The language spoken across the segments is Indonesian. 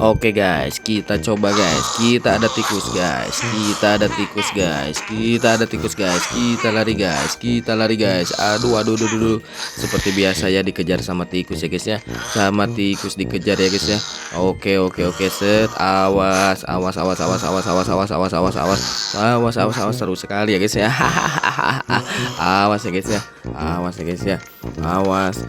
Oke guys, kita coba guys. Kita ada tikus guys. Kita ada tikus guys. Kita ada tikus guys. Kita lari guys. Kita lari guys. Aduh, aduh, aduh, aduh. Seperti biasa ya, dikejar sama tikus ya guys ya. Sama tikus dikejar ya guys ya. Oke, oke, oke. Set. Awas, awas, awas, awas, awas, awas, awas, awas, awas, awas. Awas, awas, awas, seru sekali ya guys ya. Awas ya guys ya. Awas ya guys ya. Awas.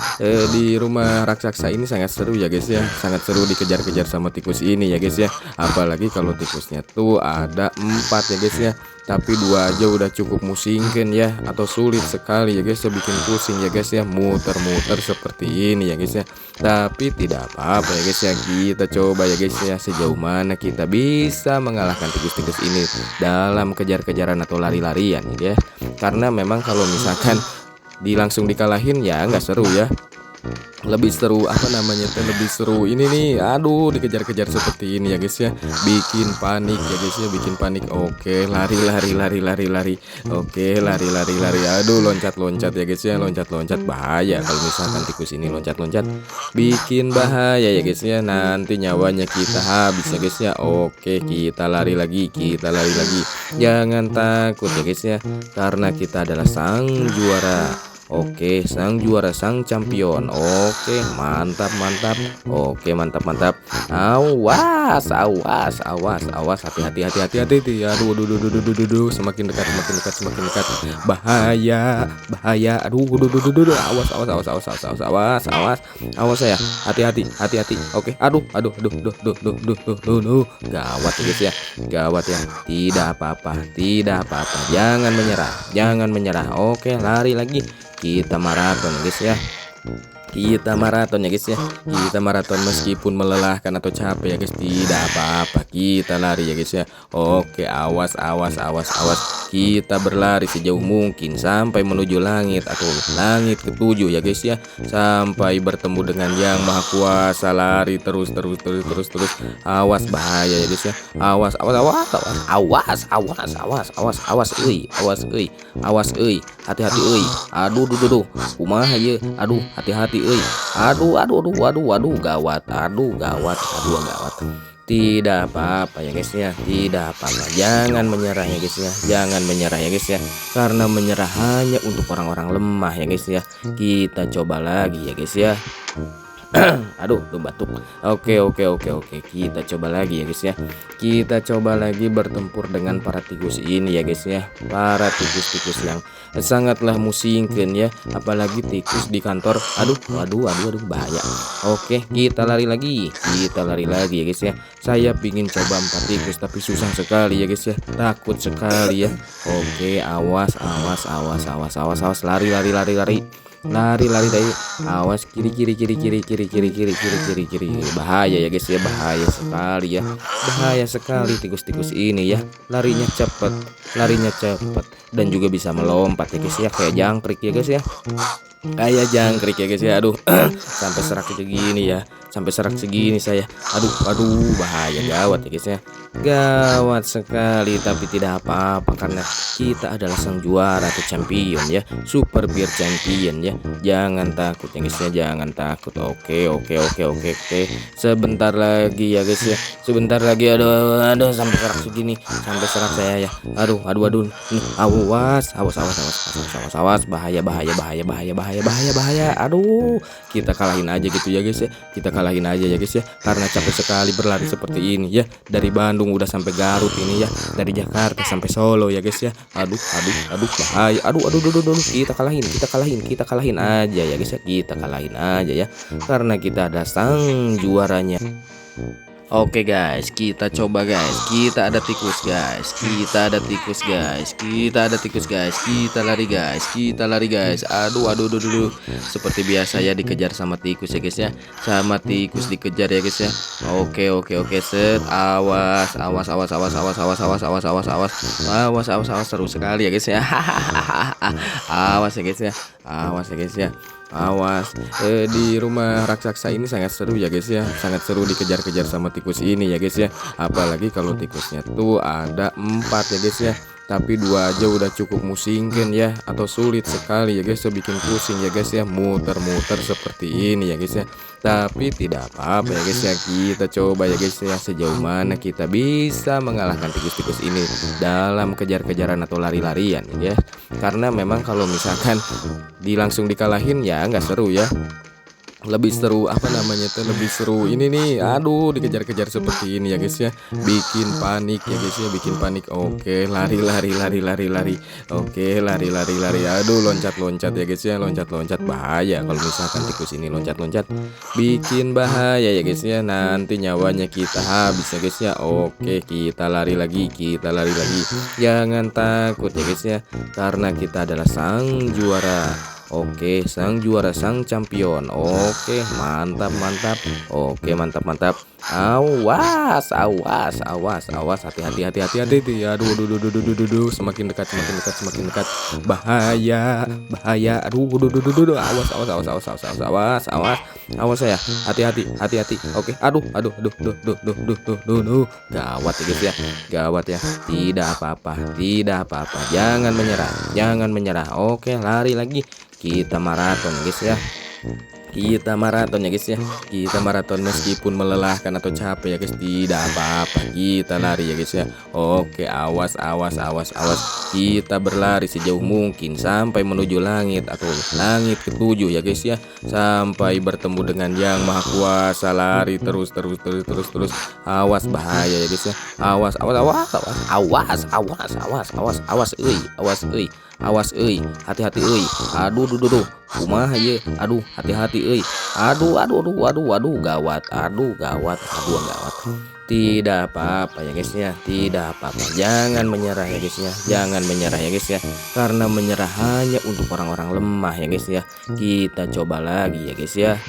Di rumah raksasa ini sangat seru ya guys ya. Sangat seru dikejar-kejar sama tikus ini ya guys ya. Apalagi kalau tikusnya tuh ada 4 ya guys ya. Tapi 2 aja udah cukup musingkan ya, atau sulit sekali ya guys ya, bikin pusing ya guys ya, muter-muter seperti ini ya guys ya. Tapi tidak apa-apa ya guys ya, kita coba ya guys ya, sejauh mana kita bisa mengalahkan tikus-tikus ini dalam kejar-kejaran atau lari-larian ya. Karena memang kalau misalkan langsung dikalahin ya nggak seru ya. Lebih seru apa namanya tuh, lebih seru ini nih, aduh, dikejar-kejar seperti ini ya guys ya, bikin panik ya guys ya, bikin panik. Oke, lari lari lari lari lari, oke, lari lari lari, aduh, loncat loncat ya guys ya, loncat loncat, bahaya kalau misalkan tikus ini loncat loncat, bikin bahaya ya guys ya, nanti nyawanya kita habis ya guys ya. Oke, kita lari lagi, kita lari lagi, jangan takut ya guys ya, karena kita adalah sang juara. Oke, sang juara, sang champion. Oke, mantap mantap. Oke, mantap mantap. Awas, awas, awas, awas. Hati-hati, hati-hati, hati-hati. Aduh, aduh, aduh, aduh, aduh, aduh, aduh. Semakin dekat, semakin dekat, semakin dekat. Bahaya, bahaya. Aduh, aduh, aduh, aduh, aduh. Awas, awas, awas, awas, awas, awas, awas, awas. Awas saya. Hati-hati, hati-hati. Oke, aduh, aduh, aduh, aduh, aduh, aduh, aduh, aduh, aduh, aduh. Gawat ya guys ya. Gawat ya. Tidak apa-apa, tidak apa-apa. Jangan menyerah, jangan menyerah. Oke, lari lagi. Kita maraton guys ya. Kita maraton ya guys ya. Kita maraton meskipun melelahkan atau capek ya guys, tidak apa-apa. Kita lari ya guys ya. Oke, awas, awas, awas, awas. Kita berlari sejauh mungkin sampai menuju langit atau langit ketujuh ya guys ya. Sampai bertemu dengan Yang Maha Kuasa. Lari terus terus terus terus terus. Awas, bahaya ya guys ya. Awas, awas, awas, awas, awas, awas, awas, awas, euy, awas euy. Awas euy. Hati-hati euy. Aduh, duh, duh, duh. Kumaha ye? Aduh, hati-hati euy. Aduh, aduh, aduh, aduh, aduh, gawat. Aduh, gawat. Aduh, gawat. Tidak apa-apa ya guys ya, tidak apa-apa. Jangan menyerah ya guys ya, jangan menyerah ya guys ya, karena menyerah hanya untuk orang-orang lemah ya guys ya. Kita coba lagi ya guys ya. Aduh, tuh batuk. Oke, oke, oke, oke. Kita coba lagi ya guys ya. Kita coba lagi bertempur dengan para tikus ini ya guys ya. Para tikus-tikus yang sangatlah musingkan ya. Apalagi tikus di kantor. Aduh, aduh, aduh, aduh, bahaya. Oke, kita lari lagi. Kita lari lagi ya guys ya. Saya pingin coba 4 tikus tapi susah sekali ya guys ya. Takut sekali ya. Oke, awas, awas, awas, awas, awas, awas. Lari, lari, lari, lari. Lari lari dari, awas, kiri kiri kiri kiri kiri kiri kiri kiri kiri kiri. Bahaya ya guys ya, bahaya sekali ya, bahaya sekali tikus-tikus ini ya. Larinya cepat, larinya cepat, dan juga bisa melompat ya guys ya, kayak jangkrik ya guys ya, kayak jangkrik ya guys ya. Aduh, sampai serak segini ya, sampai serak segini saya. Aduh, aduh, bahaya, gawat ya guys ya, gawat sekali. Tapi tidak apa-apa karena kita adalah sang juara atau champion ya, super beer champion ya. Jangan takut ya guys ya, jangan takut. Oke, oke, oke, oke, oke. Sebentar lagi ya guys ya, sebentar lagi. Aduh, aduh, sampai serak segini, sampai serak saya ya. Aduh, aduh, aduh. Awas, awas, awas, awas, awas, awas, awas. Bahaya, bahaya, bahaya, bahaya, bahaya, bahaya, bahaya. Aduh, kita kalahin aja gitu ya guys ya, kita kalahin aja ya guys ya, karena capek sekali berlari seperti ini ya. Dari Bandung udah sampai Garut ini ya, dari Jakarta sampai Solo ya guys ya. Aduh, aduh, aduh, bahaya. Aduh, aduh, aduh, aduh, aduh. Kita kalahin, kita kalahin, kita kalahin aja ya guys ya, kita kalahin aja ya, karena kita ada sang juaranya. Oke guys, kita coba guys. Kita ada tikus guys. Kita ada tikus guys. Kita ada tikus guys. Kita lari guys. Kita lari guys. Aduh, aduh, aduh, aduh. Seperti biasa ya, dikejar sama tikus ya guys ya. Sama tikus dikejar ya guys ya. Oke, oke, oke. Set. Awas, awas, awas, awas, awas, awas, awas, awas, awas, awas. Awas, awas, awas, seru sekali ya guys ya. Awas ya guys ya. Awas ya guys ya. Awas, di rumah raksasa ini sangat seru ya guys ya, sangat seru dikejar-kejar sama tikus ini ya guys ya. Apalagi kalau tikusnya tuh ada 4 ya guys ya. Tapi 2 aja udah cukup musingkan ya, atau sulit sekali ya guys ya, bikin pusing ya guys ya, muter-muter seperti ini ya guys ya. Tapi tidak apa-apa ya guys ya, kita coba ya guys ya, sejauh mana kita bisa mengalahkan tikus-tikus ini dalam kejar-kejaran atau lari-larian ya guys. Karena memang kalau misalkan langsung dikalahin ya nggak seru ya. Lebih seru apa namanya tuh, lebih seru ini nih, aduh dikejar-kejar seperti ini ya guys ya, bikin panik ya guys ya, bikin panik. Oke, lari lari lari lari lari, oke, lari lari lari, aduh loncat-loncat ya guys ya, loncat-loncat bahaya kalau misalkan tikus ini loncat-loncat, bikin bahaya ya guys ya, nanti nyawanya kita habis ya guys ya. Oke, kita lari lagi, kita lari lagi, jangan takut ya guys ya, karena kita adalah sang juara. Oke, sang juara, sang champion. Oke, mantap, mantap. Oke, mantap, mantap. Awas, awas, awas, awas. Hati-hati, hati-hati, hati-hati. Aduh, aduh, aduh, aduh, aduh, aduh, aduh. Semakin dekat, semakin dekat, semakin dekat. Bahaya, bahaya. Aduh, aduh, aduh, aduh, aduh. Awas, awas, awas, awas, awas, awas, awas, awas. Awas saya. Hati-hati, hati-hati. Oke, aduh, aduh, aduh, aduh, aduh, aduh, aduh, aduh, aduh, aduh. Gawat ya guys ya. Gawat ya. Tidak apa-apa, tidak apa-apa. Jangan menyerah, jangan menyerah. Oke, lari lagi. Kita maraton guys ya, kita maraton ya guys ya, kita maraton meskipun melelahkan atau capek ya guys, tidak apa-apa, kita lari ya guys ya. Oke, awas, awas, awas, awas, kita berlari sejauh mungkin sampai menuju langit atau langit ketujuh ya guys ya, sampai bertemu dengan yang maha kuasa. Lari terus terus terus terus terus, awas bahaya ya guys ya, awas, awas, awas, awas, awas, awas, awas, awas, awas, awas, hati-hati, aduh, duh, duh, duh, kumaha ye, aduh, hati-hati, aduh, aduh, aduh, aduh, aduh, gawat, aduh, gawat, aduh, gawat. Tidak apa-apa ya guys ya, tidak apa-apa, jangan menyerah ya guys ya, jangan menyerah ya guys ya, karena menyerah hanya untuk orang-orang lemah ya guys ya. Kita coba lagi ya guys ya.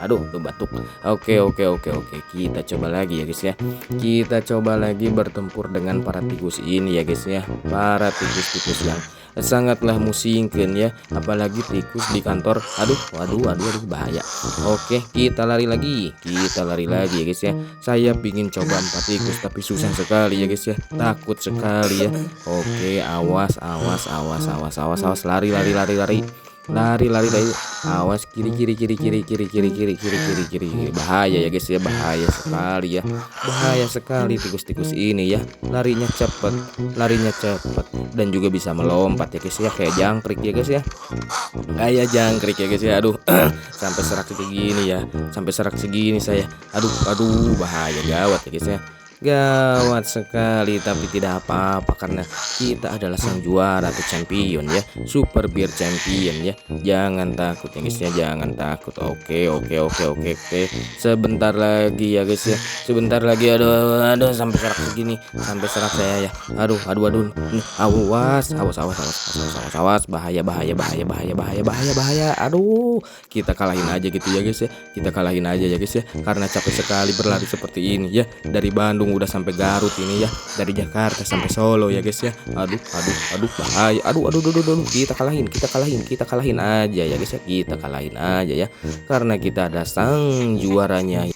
Aduh, tuh batuk. Oke, oke, oke, oke. Kita coba lagi ya guys ya. Kita coba lagi bertempur dengan para tikus ini ya guys ya. Para tikus-tikus yang sangatlah musingkan ya, apalagi tikus di kantor. Aduh, waduh, aduh, aduh, bahaya. Oke, kita lari lagi. Kita lari lagi ya guys ya. Saya pingin coba 4 tikus tapi susah sekali ya guys ya. Takut sekali ya. Oke, awas, awas, awas, awas, awas, awas. Lari, lari, lari, lari. Lari, lari, lari, awas, kiri, kiri, kiri, kiri, kiri, kiri, kiri, kiri, kiri, kiri, kiri. Bahaya ya guys ya, bahaya sekali ya, bahaya sekali tikus-tikus ini ya. Larinya cepat, larinya cepat, dan juga bisa melompat ya guys ya, kayak jangkrik ya guys ya, kayak jangkrik ya guys ya. Aduh, sampai serak segini ya, sampai serak segini saya. Aduh, aduh, bahaya, gawat ya guys ya. Gawat sekali, tapi tidak apa-apa karena kita adalah sang juara atau champion ya, super beer champion ya. Jangan takut ya guys ya, jangan takut. Oke, oke, oke, oke, oke. Sebentar lagi ya guys ya, sebentar lagi. Aduh, aduh, sampai serak segini, sampai serak saya ya. Aduh, aduh, aduh. Awas, awas, awas, awas, awas, awas, awas. Bahaya, bahaya, bahaya, bahaya, bahaya, bahaya, bahaya. Aduh, kita kalahin aja gitu ya guys ya, kita kalahin aja ya guys ya, karena capek sekali berlari seperti ini ya. Dari Bandung udah sampai Garut ini ya, dari Jakarta sampai Solo ya guys ya. Aduh, aduh, aduh, bahaya. Aduh, aduh, aduh, aduh, kita kalahin, kita kalahin, kita kalahin aja ya guys ya, kita kalahin aja ya, karena kita ada sang juaranya.